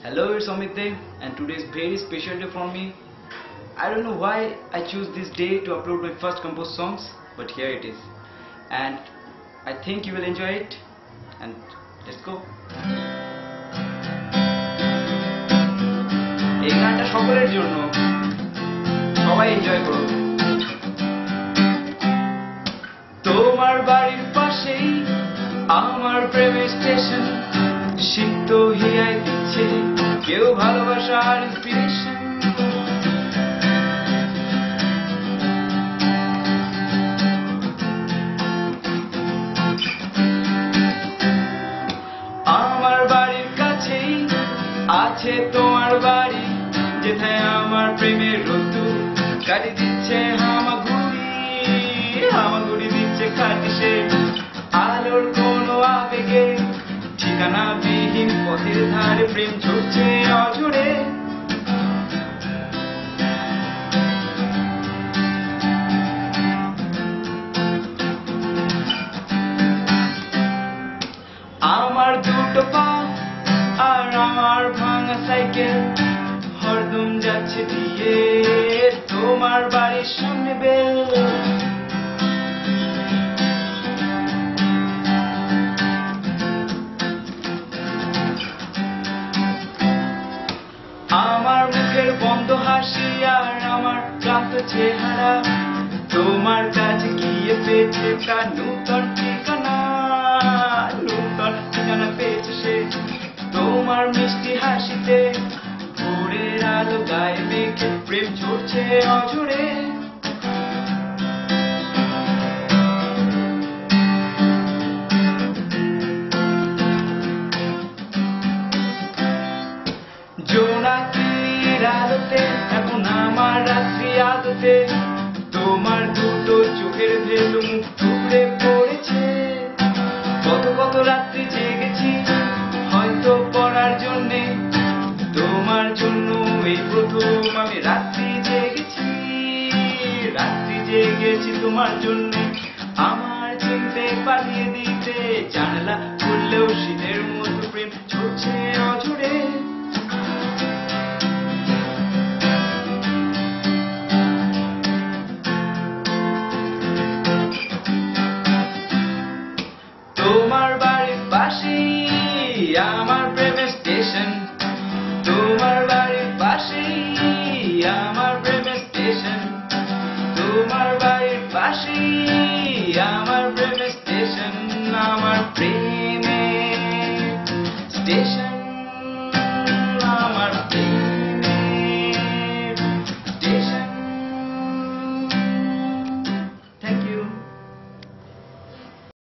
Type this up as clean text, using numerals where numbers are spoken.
Hello, it's Amit Dev, and today is very special day for me. I don't know why I choose this day to upload my first composed songs, but here it is, and I think you will enjoy it. And let's go. এই গানটা সকলের জন্য, সবাই enjoy করো। তোমার বাড়ির পাশেই আমার প্রেমের স্টেশন, সিক্ত হিয়ায় দিচ্ছে কেউ ভালোবাসার ইন্সপিরেশন। আমার বাড়ির কাছেই আছে তোমার বাড়ি, যেথায় আমার প্রেমের রোদ্দুর কাটি দিচ্ছে হামাগুড়ি দিচ্ছে খাটিসে আলোর কোনো আবেগে, ঠিকানা বিহীন পথের ধারে প্রেম ছুটছে অঝরে। আমার দুটো পা আর আমার ভাঙা সাইকেল হরদম যাচ্ছে দিয়ে তোমার বাড়ির সামনে বেল। আমার মুখের বন্ধ হাসি আর আমার ক্লান্ত চেহারা তোমার কাছে গিয়ে পেয়েছে তার নূতন ঠিকানা পেয়েছে সে তোমার মিষ্টি হাসিতে, ভোরের আলো গায়ে মেঘে প্রেম ঝরছে অঝরে। জোনাকির আলোতে এখন আমার রাত্রি আলোতে তোমার দুটো চোখের ভেতর মুখ টুকরে পড়েছে। কত রাত্রি জেগেছি হয়তো পড়ার জন্যে, তোমার জন্য এই প্রথম আমি রাত্রি জেগেছি তোমার জন্যে। আমার চিনতে পালিয়ে দিতে জানলা খুললেও শীতের মতো প্রেম ছুটছে অঝরে। তোমার বাড়ির পাশেই আমার প্রেমের স্টেশন, তোমার বাড়ির পাশেই আমার প্রেমের স্টেশন, তোমার বাড়ির পাশেই আমার প্রেমের স্টেশন, আমার প্রেমের স্টেশন।